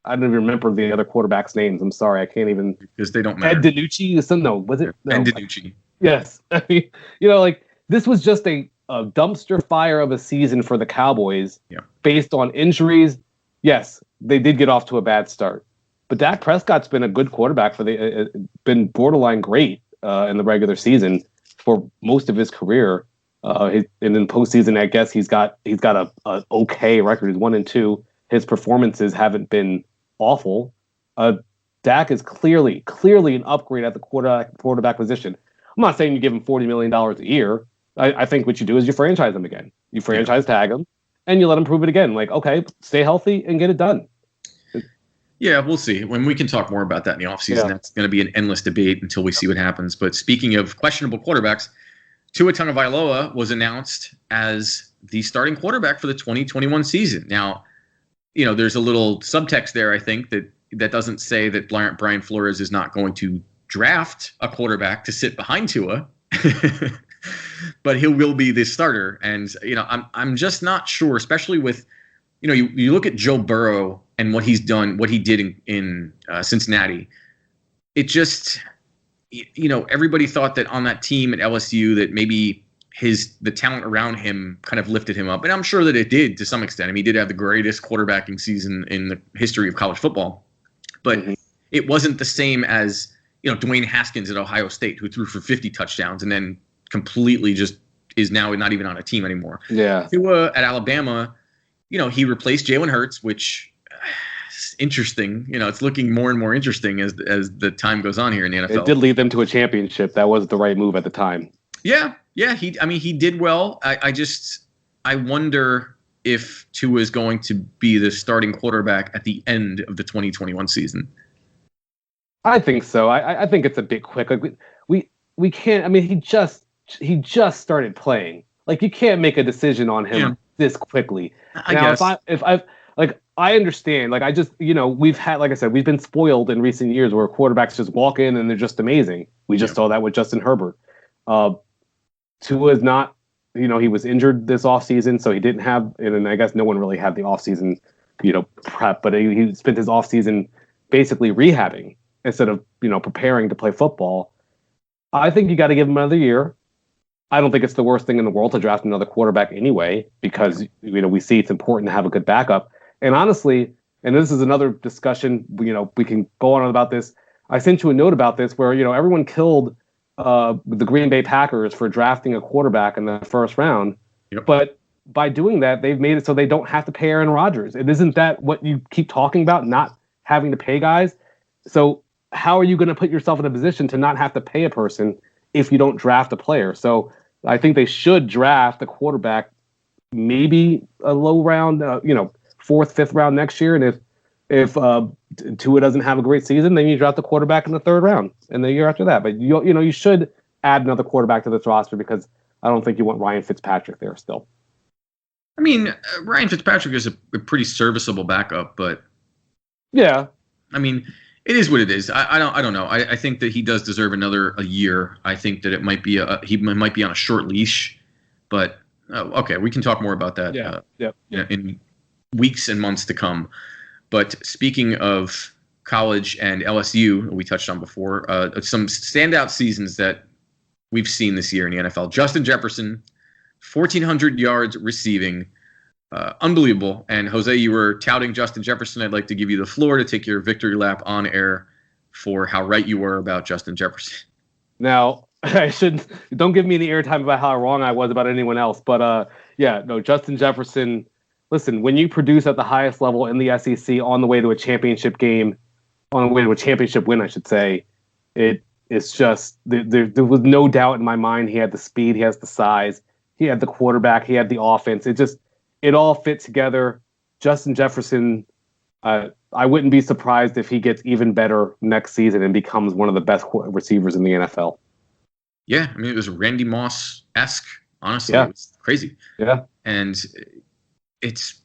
I don't even remember the other quarterback's names. I'm sorry. I can't even. Because they don't matter. Ed DiNucci? No, was it? Ed DiNucci. Yes. I mean, this was just a dumpster fire of a season for the Cowboys based on injuries. Yes, they did get off to a bad start. But Dak Prescott's been a good quarterback been borderline great in the regular season for most of his career. And in postseason, I guess he's got a okay record. He's 1-2. His performances haven't been awful. Dak is clearly an upgrade at the quarterback position. I'm not saying you give him $40 million a year. I think what you do is you franchise him again. You franchise tag him, and you let him prove it again. Like, okay, stay healthy and get it done. Yeah, we'll see. When we can talk more about that in the offseason, that's going to be an endless debate until we see what happens. But speaking of questionable quarterbacks, Tua Tagovailoa was announced as the starting quarterback for the 2021 season. Now, there's a little subtext there, I think, that doesn't say that Brian Flores is not going to draft a quarterback to sit behind Tua. but he will be the starter. And I'm just not sure, especially with you look at Joe Burrow and what he's done, what he did in Cincinnati. It just everybody thought that on that team at LSU that maybe the talent around him kind of lifted him up, and I'm sure that it did to some extent. I mean, he did have the greatest quarterbacking season in the history of college football, but it wasn't the same as Dwayne Haskins at Ohio State, who threw for 50 touchdowns and then completely just is now not even on a team anymore. Yeah. Tua at Alabama, he replaced Jalen Hurts, which is interesting. It's looking more and more interesting as the time goes on here in the NFL. It did lead them to a championship. That was the right move at the time. Yeah. He did well. I wonder if Tua is going to be the starting quarterback at the end of the 2021 season. I think so. I think it's a bit quick. Like we can't. I mean, he just started playing. Like, you can't make a decision on him this quickly. I guess. I understand. Like, I just we've had, like I said, we've been spoiled in recent years where quarterbacks just walk in and they're just amazing. We just saw that with Justin Herbert. Tua is not. He was injured this offseason, so he didn't have. And I guess no one really had the offseason, prep. But he spent his offseason basically rehabbing instead of preparing to play football. I think you got to give him another year. I don't think it's the worst thing in the world to draft another quarterback anyway, because we see it's important to have a good backup. And honestly, and this is another discussion, we can go on about this. I sent you a note about this where everyone killed the Green Bay Packers for drafting a quarterback in the first round, but by doing that, they've made it so they don't have to pay Aaron Rodgers. And isn't that what you keep talking about, not having to pay guys? So how are you going to put yourself in a position to not have to pay a person if you don't draft a player? So I think they should draft a quarterback, maybe a low round, fourth, fifth round next year. And if Tua doesn't have a great season, then you draft the quarterback in the third round and the year after that. But you should add another quarterback to this roster, because I don't think you want Ryan Fitzpatrick there still. I mean, Ryan Fitzpatrick is a pretty serviceable backup, but yeah, I mean, it is what it is. I don't know. I think that he does deserve a year. I think that it might be he might be on a short leash, but okay, we can talk more about that. In weeks and months to come. But speaking of college and LSU, we touched on before, some standout seasons that we've seen this year in the NFL. Justin Jefferson, 1,400 yards receiving. Unbelievable. And Jose, you were touting Justin Jefferson. I'd like to give you the floor to take your victory lap on air for how right you were about Justin Jefferson. Now, don't give me any airtime about how wrong I was about anyone else. But Justin Jefferson, listen, when you produce at the highest level in the SEC on the way to a championship game, on the way to a championship win, I should say, it's just, there was no doubt in my mind he had the speed, he has the size, he had the quarterback, he had the offense. It all fit together. Justin Jefferson, I wouldn't be surprised if he gets even better next season and becomes one of the best receivers in the NFL. Yeah, I mean, it was Randy Moss-esque, honestly. Yeah. It was crazy. Yeah. And it's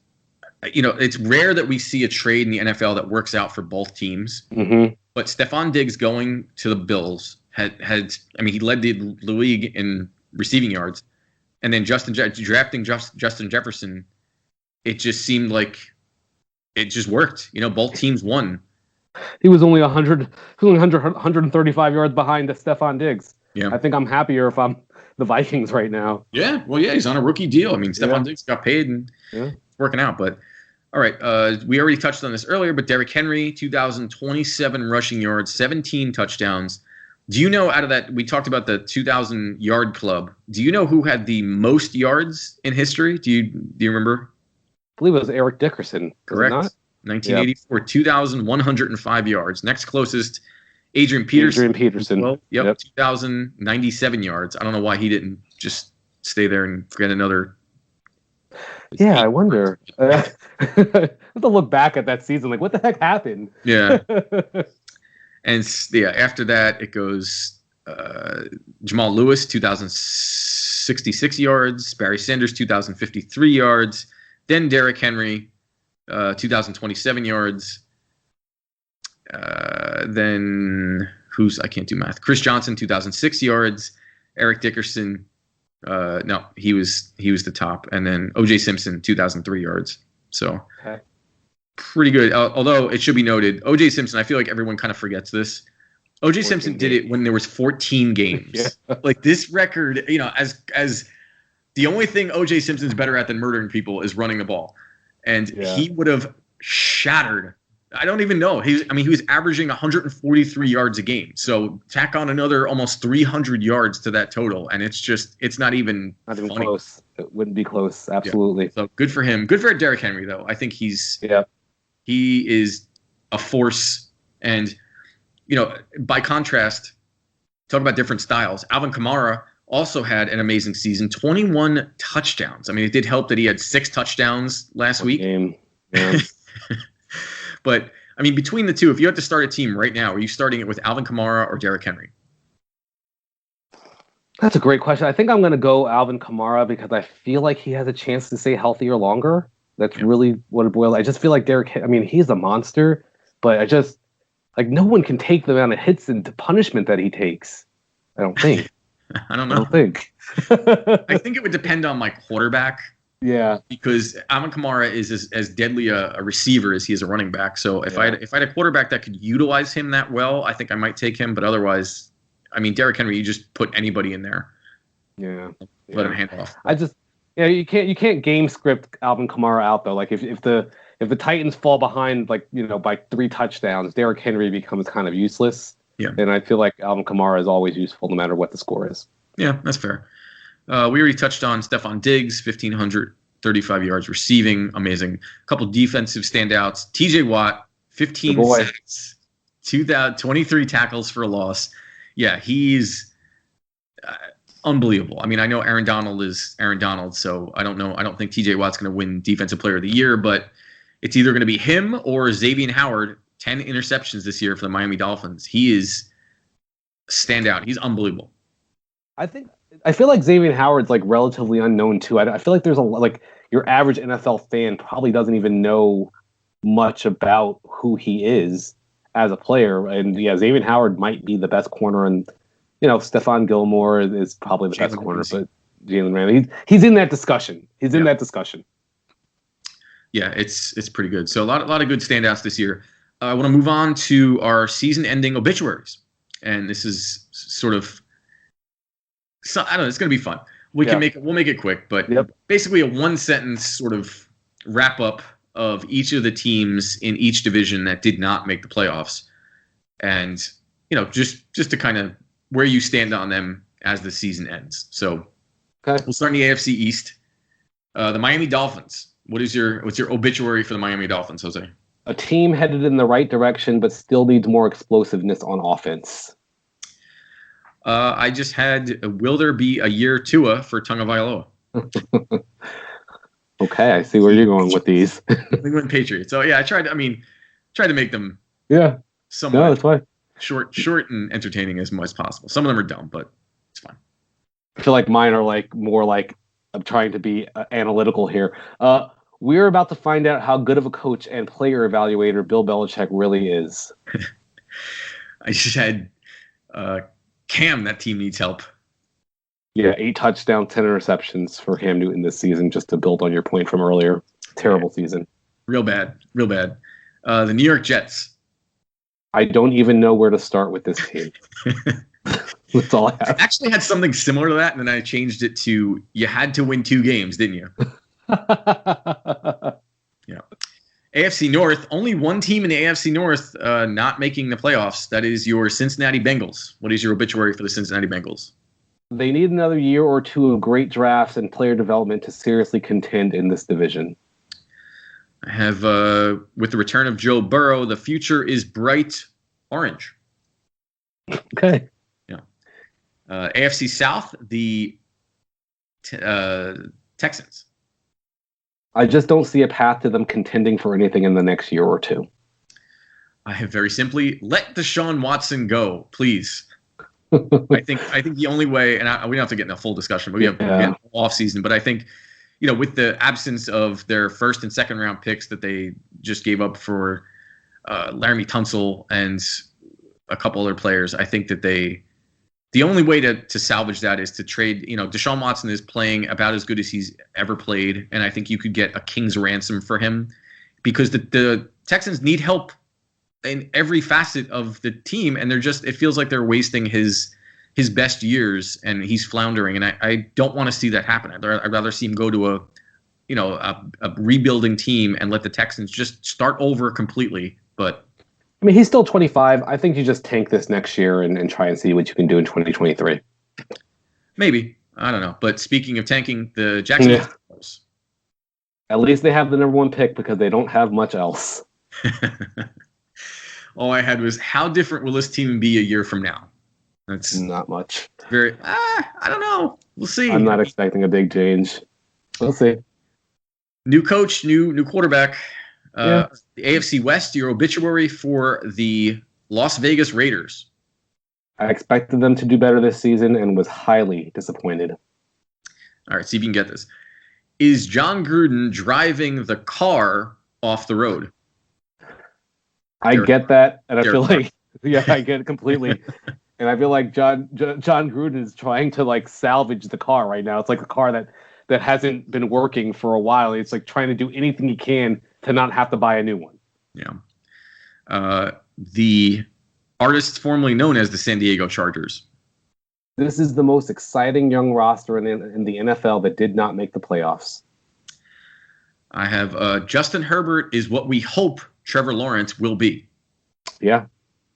rare that we see a trade in the NFL that works out for both teams. Mm-hmm. But Stephon Diggs going to the Bills he led the league in receiving yards. And then drafting Justin Jefferson, it just seemed like it just worked. Both teams won. He was only 135 yards behind Stephon Diggs. Yeah. I think I'm happier if I'm the Vikings right now. Yeah, well, he's on a rookie deal. I mean, Stephon Diggs got paid and it's working out. But all right, we already touched on this earlier, but Derrick Henry, 2,027 rushing yards, 17 touchdowns. Do you know, out of that, we talked about the 2,000-yard club. Do you know who had the most yards in history? Do you remember? I believe it was Eric Dickerson. Correct. 1984, 2,105 yards. Next closest, Adrian Peterson. Well, 2,097 yards. I don't know why he didn't just stay there and get another. Yeah, I wonder. I have to look back at that season. Like, what the heck happened? Yeah. And after that, it goes Jamal Lewis, 2,066 yards. Barry Sanders, 2,053 yards. Then Derrick Henry, 2,027 yards. Then I can't do math. Chris Johnson, 2,006 yards. Eric Dickerson, no, he was the top, and then O.J. Simpson, 2,003 yards. So pretty good. Although it should be noted, O.J. Simpson, I feel like everyone kind of forgets this. O.J. Simpson did it when there was 14 games. Like this record, as the only thing O.J. Simpson's better at than murdering people is running the ball, and he would have shattered. I don't even know. He was averaging 143 yards a game. So tack on another almost 300 yards to that total, and it's not even funny. Close. It wouldn't be close. Absolutely. Yeah. So good for him. Good for Derrick Henry, though. I think he is a force. And by contrast, talk about different styles. Alvin Kamara also had an amazing season, 21 touchdowns. I mean, it did help that he had 6 touchdowns last week. Game. Yeah. But, I mean, between the two, if you had to start a team right now, are you starting it with Alvin Kamara or Derrick Henry? That's a great question. I think I'm going to go Alvin Kamara because I feel like he has a chance to stay healthier longer. That's really what it boils. I just feel like he's a monster, but I just, no one can take the amount of hits and punishment that he takes. I don't think. I don't know. I don't think. I think it would depend on my quarterback. Yeah, because Alvin Kamara is as deadly a receiver as he is a running back. So if I had a quarterback that could utilize him that well, I think I might take him. But otherwise, I mean, Derrick Henry, you just put anybody in there. Yeah, let him hand off. You can't game script Alvin Kamara out though. Like if the Titans fall behind by 3 touchdowns, Derrick Henry becomes kind of useless. Yeah, and I feel like Alvin Kamara is always useful no matter what the score is. Yeah, that's fair. We already touched on Stephon Diggs, 1,535 yards receiving. Amazing. A couple defensive standouts. TJ Watt, 15 sacks, 23 tackles for a loss. Yeah, he's unbelievable. I mean, I know Aaron Donald is Aaron Donald, so I don't know. I don't think TJ Watt's going to win Defensive Player of the Year, but it's either going to be him or Xavier Howard. 10 interceptions this year for the Miami Dolphins. He is a standout. He's unbelievable. I feel like Xavier Howard's relatively unknown too. I feel like there's your average NFL fan probably doesn't even know much about who he is as a player. And Xavier Howard might be the best corner, and Stephon Gilmore is probably the best corner, but Jalen Ramsey, he's in that discussion. In that discussion. Yeah, it's pretty good. So a lot of good standouts this year. I want to move on to our season-ending obituaries, and this is sort of. So, I don't know. It's going to be fun. We'll make it quick, but basically a 1-sentence sort of wrap up of each of the teams in each division that did not make the playoffs, and just to kind of where you stand on them as the season ends. So we'll start in the AFC East. The Miami Dolphins. What's your obituary for the Miami Dolphins, Jose? A team headed in the right direction, but still needs more explosiveness on offense. I just had, will there be a year Tua for Tagovailoa? Okay, I see where you're going with these. New England Patriots. So yeah, I tried to make them somewhat that's fine. short and entertaining as much as possible. Some of them are dumb, but it's fine. I feel like mine are more I'm trying to be analytical here. We're about to find out how good of a coach and player evaluator Bill Belichick really is. I just had Cam, that team needs help. Yeah, 8 touchdowns, 10 interceptions for Cam Newton this season, just to build on your point from earlier. Terrible season. Real bad. The New York Jets. I don't even know where to start with this team. That's all I have. I actually had something similar to that, and then I changed it to you had to win 2 games, didn't you? Yeah. AFC North, only one team in the AFC North not making the playoffs. That is your Cincinnati Bengals. What is your obituary for the Cincinnati Bengals? They need another year or 2 of great drafts and player development to seriously contend in this division. I have, with the return of Joe Burrow, the future is bright orange. Okay. Yeah. AFC South, the Texans. I just don't see a path to them contending for anything in the next year or 2. I have very simply, let Deshaun Watson go, please. I think the only way, and we don't have to get in a full discussion, but we have off season. But I think, with the absence of their first and second round picks that they just gave up for Laramie Tunsil and a couple other players, I think that they the only way to salvage that is to trade. Deshaun Watson is playing about as good as he's ever played, and I think you could get a king's ransom for him because the Texans need help in every facet of the team, and it feels like they're wasting his best years, and he's floundering, and I don't want to see that happen. I'd rather see him go to a rebuilding team and let the Texans just start over completely. But I mean, he's still 25. I think you just tank this next year and try and see what you can do in 2023. Maybe. I don't know. But speaking of tanking, the Jacksonville Jaguars. At least they have the number 1 pick because they don't have much else. All I had was, how different will this team be a year from now? That's not much. I don't know. We'll see. I'm not expecting a big change. We'll see. New coach, new quarterback. The AFC West, your obituary for the Las Vegas Raiders. I expected them to do better this season and was highly disappointed. All right, see if you can get this. Is John Gruden driving the car off the road? I get that, and I feel like, I get it completely. And I feel like John Gruden is trying to salvage the car right now. It's like a car that hasn't been working for a while. It's like trying to do anything he can to not have to buy a new one. Yeah. The artists formerly known as the San Diego Chargers. This is the most exciting young roster in the NFL that did not make the playoffs. I have Justin Herbert is what we hope Trevor Lawrence will be. Yeah.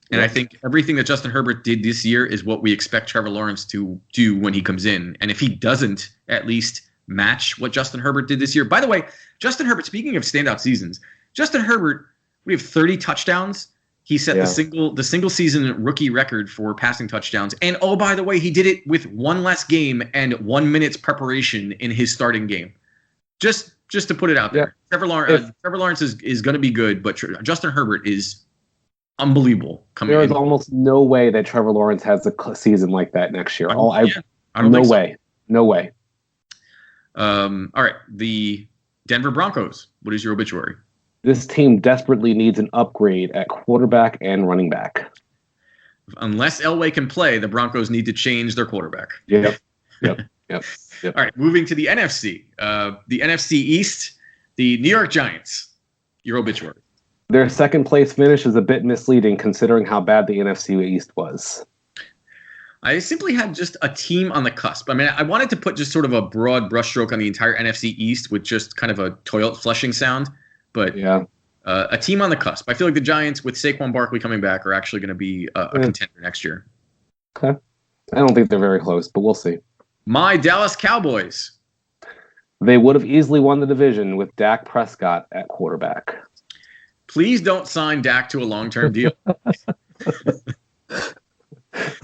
And I think everything that Justin Herbert did this year is what we expect Trevor Lawrence to do when he comes in. And if he doesn't at least match what Justin Herbert did this year. By the way, Justin Herbert, speaking of standout seasons, Justin Herbert, we have 30 touchdowns. He set the single season rookie record for passing touchdowns. And oh, by the way, he did it with one less game and 1 minute's preparation in his starting game. Just to put it out there. Yeah. Trevor Lawrence is going to be good, but Justin Herbert is unbelievable. There is almost no way that Trevor Lawrence has a season like that next year. No way. No way. All right. The Denver Broncos. What is your obituary? This team desperately needs an upgrade at quarterback and running back. Unless Elway can play, the Broncos need to change their quarterback. Yep. All right. Moving to the NFC. The NFC East, the New York Giants. Your obituary. Their second place finish is a bit misleading considering how bad the NFC East was. I simply had just a team on the cusp. I mean, I wanted to put just sort of a broad brushstroke on the entire NFC East with just kind of a toilet flushing sound. But a team on the cusp. I feel like the Giants, with Saquon Barkley coming back, are actually going to be a contender next year. Okay. I don't think they're very close, but we'll see. My Dallas Cowboys. They would have easily won the division with Dak Prescott at quarterback. Please don't sign Dak to a long-term deal.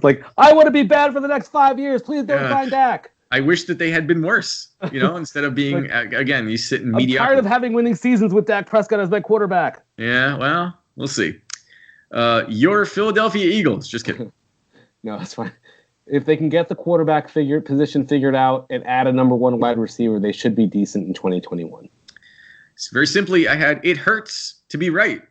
I want to be bad for the next 5 years. Please don't sign Dak. I wish that they had been worse, instead of being, again, you sit in mediocre. I'm tired of having winning seasons with Dak Prescott as my quarterback. Yeah, well, we'll see. Your Philadelphia Eagles. Just kidding. No, that's fine. If they can get the quarterback position figured out and add a number 1 wide receiver, they should be decent in 2021. So very simply, I had it hurts to be right.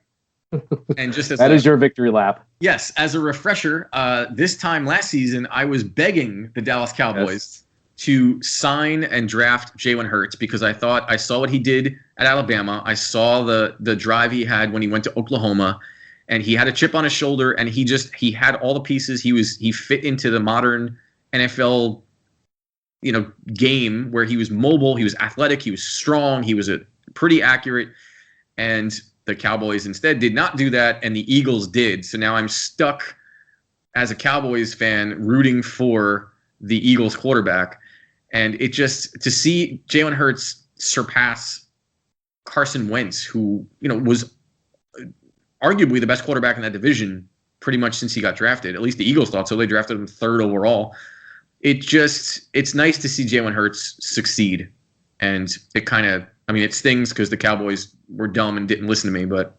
And just as that is your victory lap. Yes, as a refresher, this time last season, I was begging the Dallas Cowboys to sign and draft Jalen Hurts because I thought I saw what he did at Alabama. I saw the drive he had when he went to Oklahoma, and he had a chip on his shoulder, and he had all the pieces. He fit into the modern NFL, game where he was mobile, he was athletic, he was strong, he was pretty accurate, and the Cowboys instead did not do that, and the Eagles did. So now I'm stuck as a Cowboys fan rooting for the Eagles quarterback. And it just, to see Jalen Hurts surpass Carson Wentz, who, was arguably the best quarterback in that division pretty much since he got drafted. At least the Eagles thought so. They drafted him 3rd overall. It's nice to see Jalen Hurts succeed. And it kind of, it stings because the Cowboys were dumb and didn't listen to me, but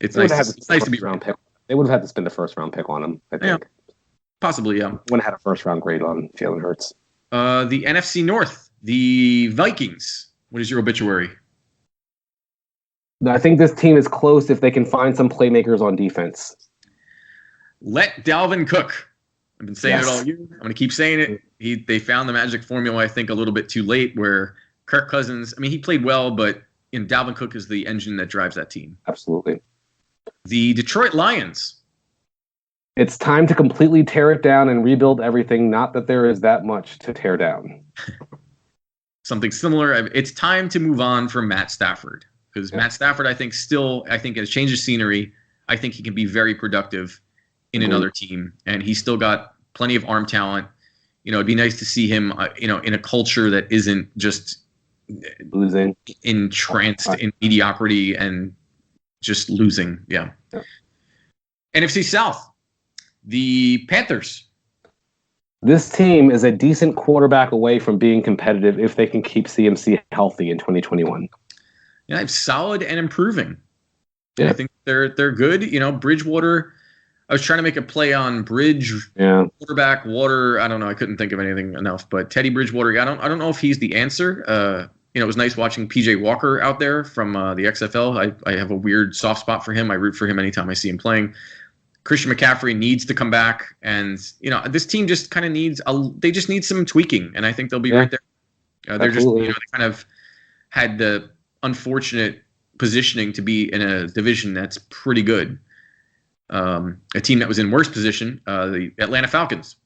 it's nice to be round pick. They would have had to spend a 1st round pick on him, I think. Yeah, possibly, yeah. Wouldn't have had a 1st round grade on Jalen Hurts. The NFC North, the Vikings. What is your obituary? I think this team is close if they can find some playmakers on defense. Let Dalvin Cook I've been saying it all year. I'm going to keep saying it. They found the magic formula, I think, a little bit too late, where Kirk Cousins, I mean, he played well, but Dalvin Cook is the engine that drives that team. Absolutely. The Detroit Lions. It's time to completely tear it down and rebuild everything. Not that there is that much to tear down. Something similar. It's time to move on from Matt Stafford, because Matt Stafford, I think, has changed his scenery. I think he can be very productive in another team, and he's still got plenty of arm talent. It'd be nice to see him, in a culture that isn't just losing, entranced in mediocrity and just losing. Yeah. NFC South, the Panthers. This team is a decent quarterback away from being competitive if they can keep CMC healthy in 2021. Yeah, solid and improving. Yeah. I think they're good. Bridgewater. I was trying to make a play on Bridge, quarterback, water. I don't know. I couldn't think of anything enough. But Teddy Bridgewater, I don't know if he's the answer. It was nice watching PJ Walker out there from the XFL. I have a weird soft spot for him. I root for him anytime I see him playing. Christian McCaffrey needs to come back, and this team just kind of needs they just need some tweaking, and I think they'll be right there. They're just they kind of had the unfortunate positioning to be in a division that's pretty good. A team that was in worse position, the Atlanta Falcons.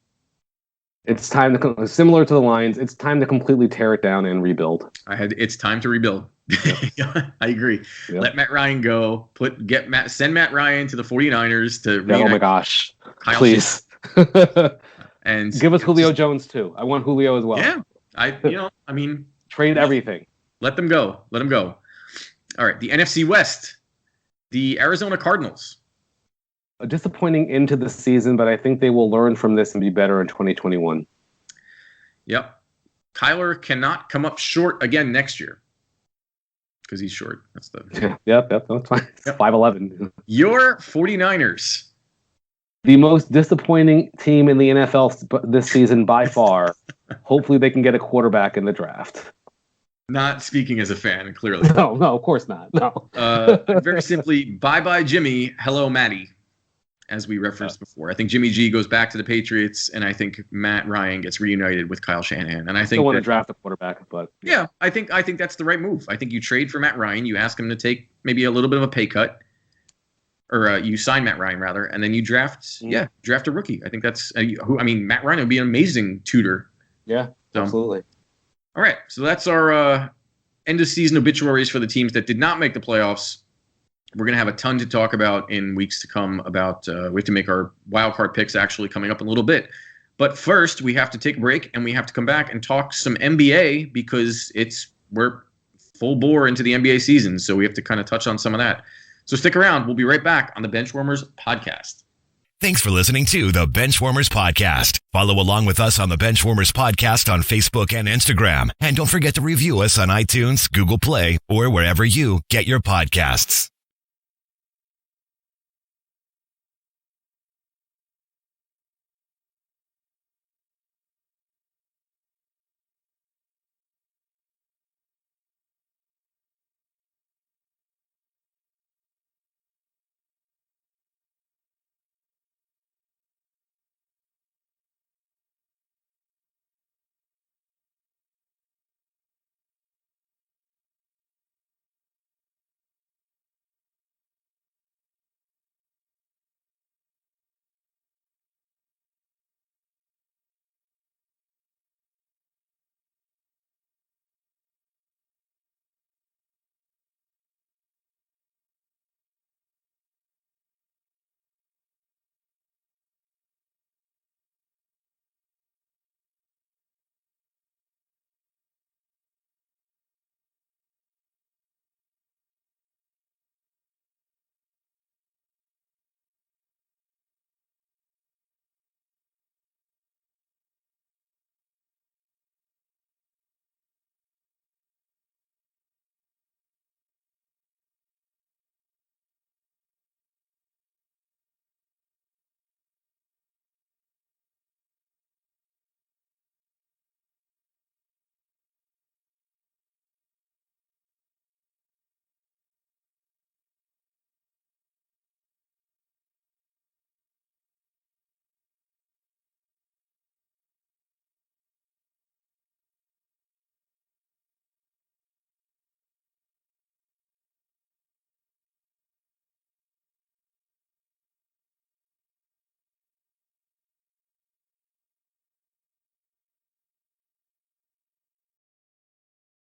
It's time to, similar to the Lions, it's time to completely tear it down and rebuild. It's time to rebuild. I agree. Yep. Let Matt Ryan go. Send Matt Ryan to the 49ers to oh my gosh. Kyle please. And give us Julio Jones too. I want Julio as well. Yeah. Trade everything. Let them go. All right. The NFC West, the Arizona Cardinals. A disappointing end to the season, but I think they will learn from this and be better in 2021. Yep. Kyler cannot come up short again next year because he's short. That's the Yep, that's fine. Yep. 5'11". Your 49ers. The most disappointing team in the NFL this season by far. Hopefully they can get a quarterback in the draft. Not speaking as a fan, clearly. No, of course not. No. Very simply, bye-bye Jimmy, hello Matty, as we referenced before. I think Jimmy G goes back to the Patriots, and I think Matt Ryan gets reunited with Kyle Shanahan. And I think want to draft a quarterback, but I think that's the right move. I think you trade for Matt Ryan, you ask him to take maybe a little bit of a pay cut, or you sign Matt Ryan rather, and then you draft a rookie. I think that's Matt Ryan would be an amazing tutor. Yeah, absolutely. All right, so that's our end of season obituaries for the teams that did not make the playoffs. We're going to have a ton to talk about in weeks to come about we have to make our wild card picks actually coming up in a little bit. But first, we have to take a break, and we have to come back and talk some NBA because we're full bore into the NBA season, so we have to kind of touch on some of that. So stick around. We'll be right back on the Benchwarmers podcast. Thanks for listening to the Benchwarmers podcast. Follow along with us on the Benchwarmers podcast on Facebook and Instagram. And don't forget to review us on iTunes, Google Play, or wherever you get your podcasts.